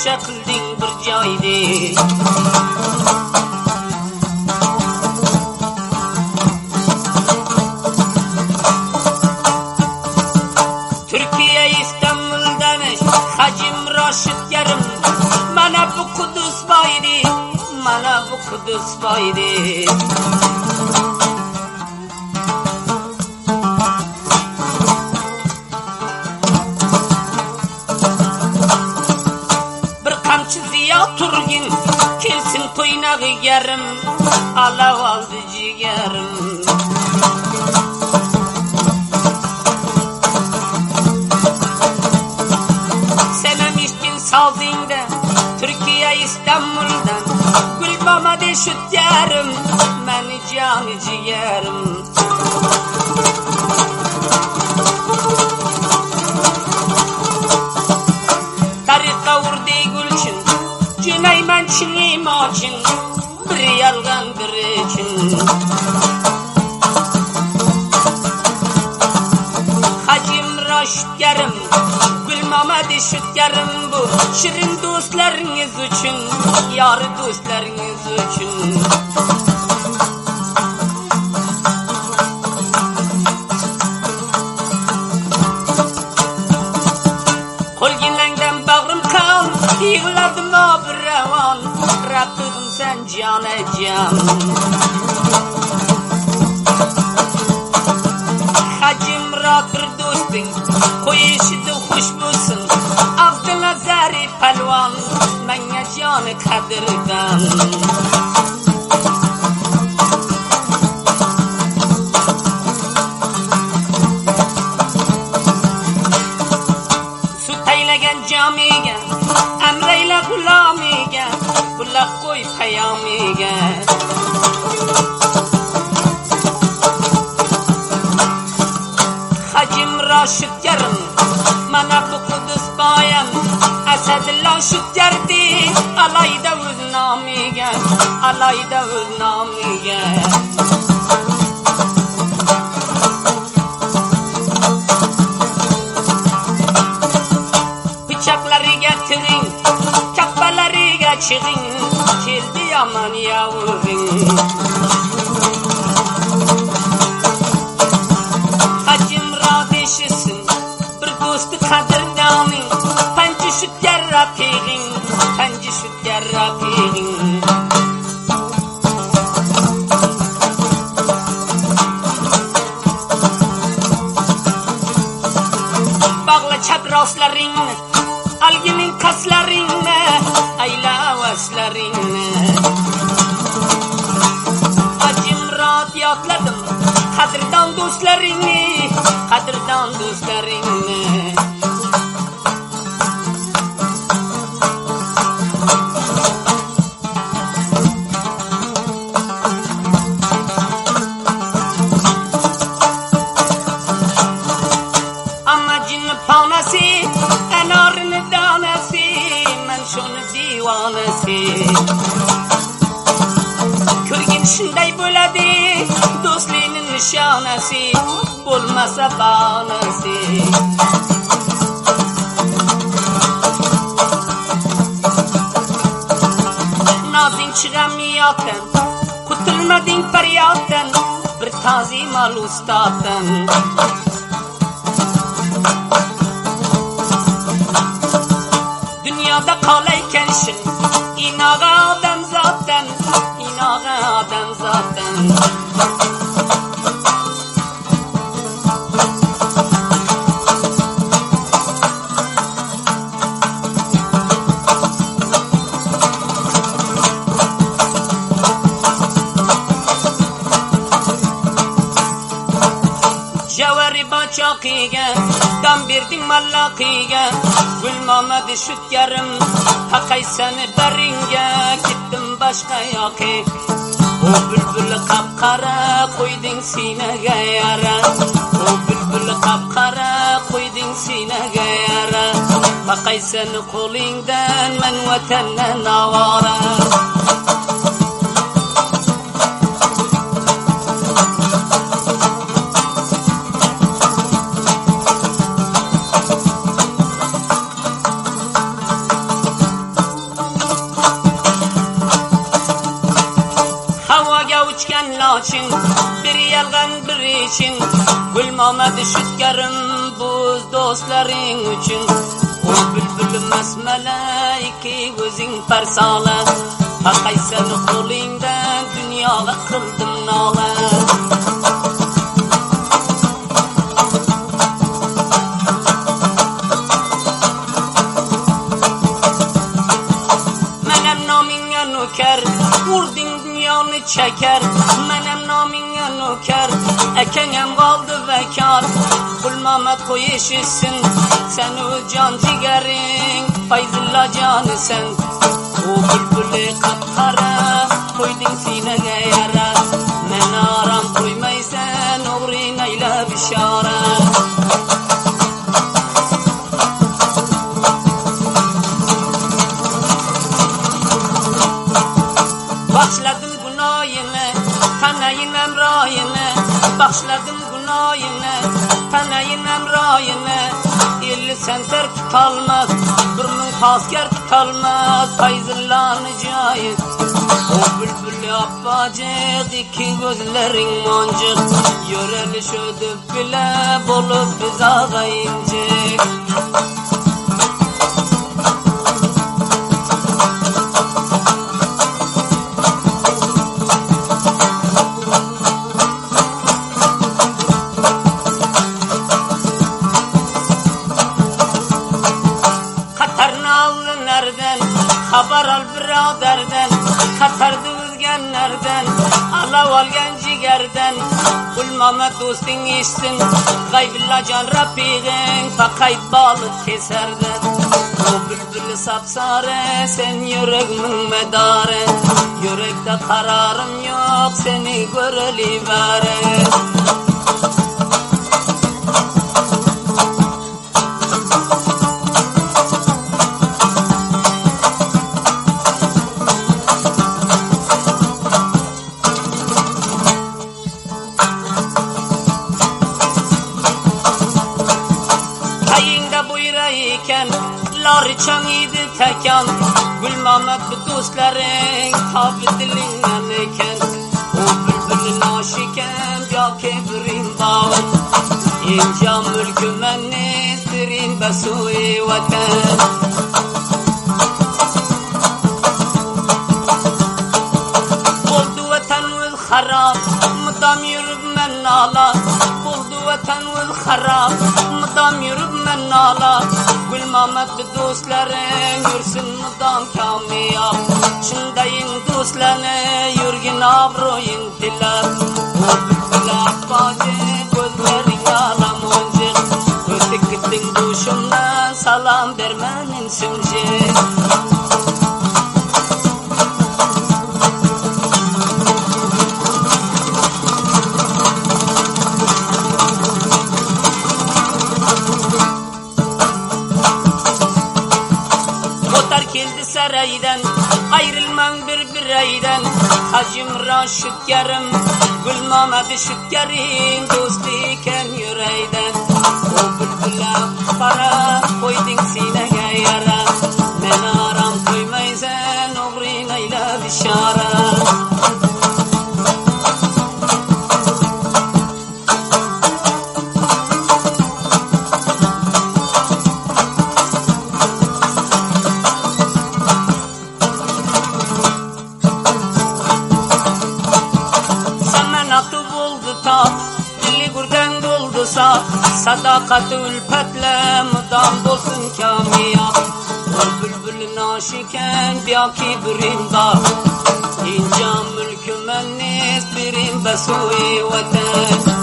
tomosha qilding bir joyda. Türkiye İstanbul'dan Hacim Raşit yarım. Mana bu Kudüs baydi, mana bu Kudüs baydi. Turgin kelsin toynağı yarım, alav aldı ciğerim. Senem işkin saldığında Türkiye İstanbul'dan Gülbama deşüt yarım, meni canı ciğerim. Tarika vurdu gülçün Cüneymen Çin'im açın, bir yalgan bir için. Hacim Raşit yarım, Gülmama deşüt yarım bu. Şirin dostlarınız için, yarı dostlarınız için. Kolginlengden bağrım kan, yığladım o bir revan. Rabbim sen cane can. Hacim Rabbir dostun, koyuşidu hoş bulsun. Abdülazari palvan, menge canı kadirdan. Camiga, emreyle gulamiga, kulak koy peyamiga. Hacim Raşit yarım, mana bu Kudüs bayan. Esedillah şut yerdi, alayda öz namiga, alayda öz namiga. Bıçakları getirin, kafaları geçirin, keldi yaman yavrum. Hacim Radeşisin, bir dostu kadirdanın, penci şut yarrapirin, penci şut yarrapirin. Bağla çadraslarını, alginin kaslarını, ayla vaslarını. Hacim rahat yatladım, kadirdan dostlarını, kadirdan dostlarını. Amacın panası, enarını danası, men şunu divanesi. Körgün şunday bo'ladi, dostluğunun nişanesi, olmasa banası. Nazın çıgamayatan, kutulmadın feryattan, bir tazim al ustadan. Dünyada kalayken şin, inağa adam zaten, inağa adam zaten. Ceveri baçakiga, dam verdin mallakiga. Gülmama düşüt yarım, hakay seni beringe. Gittim başka yaki, o bülbülü kapkara koydun sinege yara. O bülbülü kapkara koydun sinege yara. Hakay seni kolingden, men vatenden avara. Bir yalgan bir için Gülmamed şütkerim buz dostların için. O bülbülüm esmele iki gözün persale. Hakay seni kolingden dünyala kıldım nale. Menem naminge nuker vurdin dünyanı çeker. Menem naminge nuker ekenem kaldı bekar. Gülmamed koy eşitsin sen o can ciğerin Fayzullah canı sen. O bülbülü kapkara koydun sinege yara. Men aram koymaysan uğrinayla bişara. Başladım günahını tanayın emrayını. Başladım günahını tanayın emrayını. İlli sen terk kalmaz burnun asker kalmaz Fayzullah'ın cahit. O bülbülü abbacık iki gözlerin mancık. Yöreliş ödüp bile bolup biz ağayıncık. Haber al biraderden, katardı üzgenlerden, alav algen cigerden. Gülmamed dostun içsin, gaybillah can rafiğin, fakayt balık keserden. O bülbülü sapsare, sen yüreğimin medare. Yürekte kararım yok, seni göreli vere. Lar çanıydı tekan Gülmamed bu dostların tabi dilinden eken. O bülbülün aşiken ya kebirin bağın. İnca mülkümen nestirin besu'i vatan. Buldu vatan vel harap mıdam yürüp men nala. Buldu vatan vel harap mıdam yürüp men nala. Gülmamed bir dostların yürüsün mıdam kamiyab. Şundayın dostlarını yürgün avroyun diler. O bülbül abbacı gözlerin alam oncuk. Ötek gittin duşumdan salam vermenin simcik. Saraydan ayrılmam bir bireyden. Hacım Raşit yarım Gülmamed şütkerin dostu iken yüreğden. O bülbüle para koydun sinege yara. Men aram koymaysan uğrinayla bişara. Dili gurden doldusa sadakat ülpetle mudam bolsun kamiyab. O bülbülün aşiken biya kibrin da. İnca mülkümen nestirin besu'i vatan.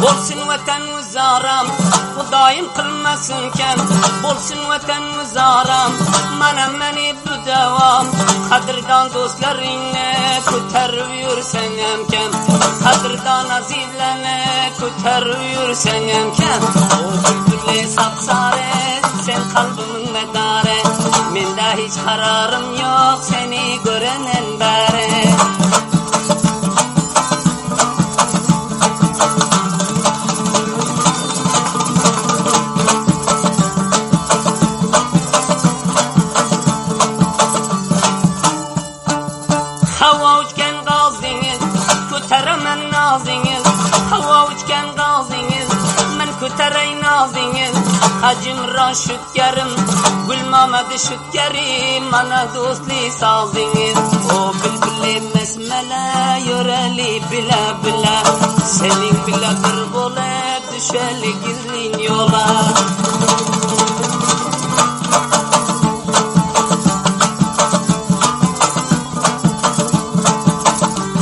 Bolsun vatan uzaram Hudayim kılmasın kem. Bolsun vatan uzaram Mana meni bu devam. Kadırdan dostlarine Kuterviyursen emkem. Kadırdan azizlerine Kuterviyursen emkem. O bülbülle sapsare sen kalbimin medare. Mende hiç kararım yok seni görenen bere. Hacım Raşitkerim, Gül Mehmet Şütkerim, mana dostli saldınız. O bülbüle mesmele, yöreli bile bile, senin bile bir bole, düşeli gizlin yola.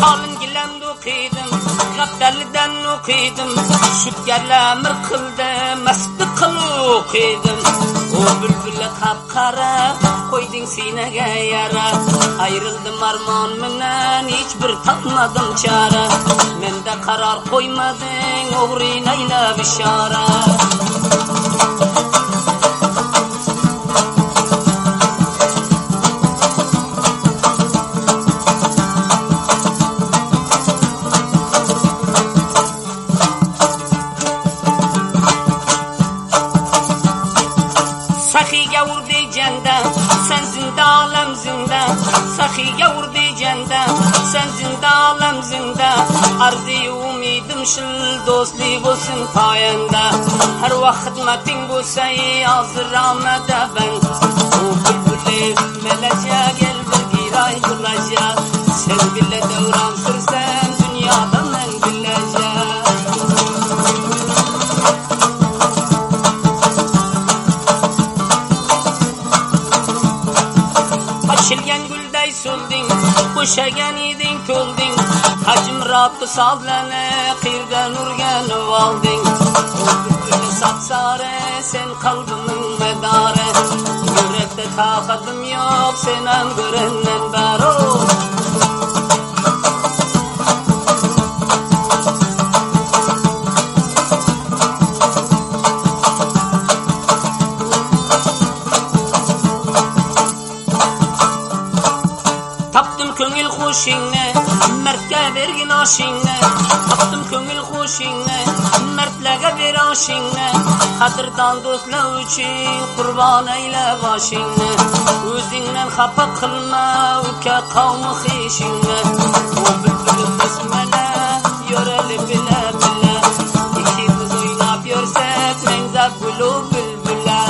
Kalın gilen okuydım, Gapdal'den okuydım, Şütkerlemir kıldı, mesbı kıl okuydım. O bülbüle kapkara, koydun sinege yara. Ayrıldım armağan menen, hiçbir tapmadım çare. Men de karar koymadın, uğrinayla bişara. Sahiye vurdu cende, sen zinde alem zinde. Sahiye vurdu cende, sen zinde alem zinde. Arzi umidim şıl dostlik olsun payende. Her vakit hizmetin bu seyi hazır ahmede ben. O bülbülü melece gel bir giray kılacak. Sen bile devran sürsen dünyada men bilecek. Açılgan gülday solding, boşagan eding to'lding. Hacım Rabbi sallana, qirdan urganib olding. Bülbül sapsare, sen qalbimin medare. Yurakda taqatim yo'q, sen ham ko'ringan baro. Taptım köngül hoşinne, mertge bergin aşinne. Taptım köngül hoşinne, mertlega ber aşinne. Qadrdan dostlar üçün qurban eyle başinne. Özünden xafa qilma, uka qavmi xişinne. O bülbülüm besmele, yöreli bile bile. İkimiz oynab yörsek, mengzab gülü bülbüler.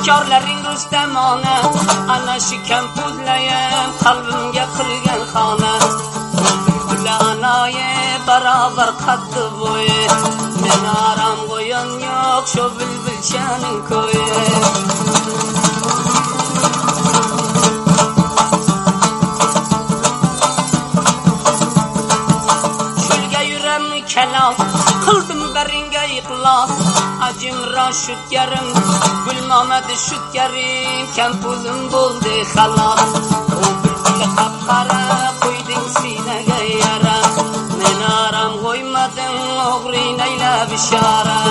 Karların Rüstemane, ana şikem pudlayem, kalbimge kılgen khane. Bülbüle anaye, beraber kattı boye. Men aram koyan yok, şu bülbül senin koye. Şülge yürem kelam, kıldım beringe iklas. Hacım Raşitkerim, Gül Mehmet Şütkerim, kempuzum buldu halas. O bülbüle kapkara, koydun sinege yara. Men aram koymadın, uğrinayla bişara.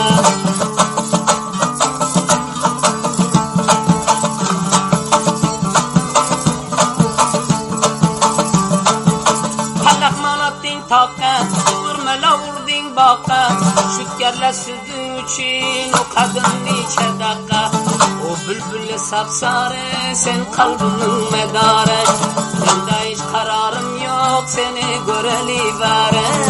Halak malattın takke, vurmela vurdun bakke. Şütkerle süzdün için o kadın nice dakika. O bülbülle sapsare, sen kalbimin medare. Bende hiç kararım yok, seni göreli vere.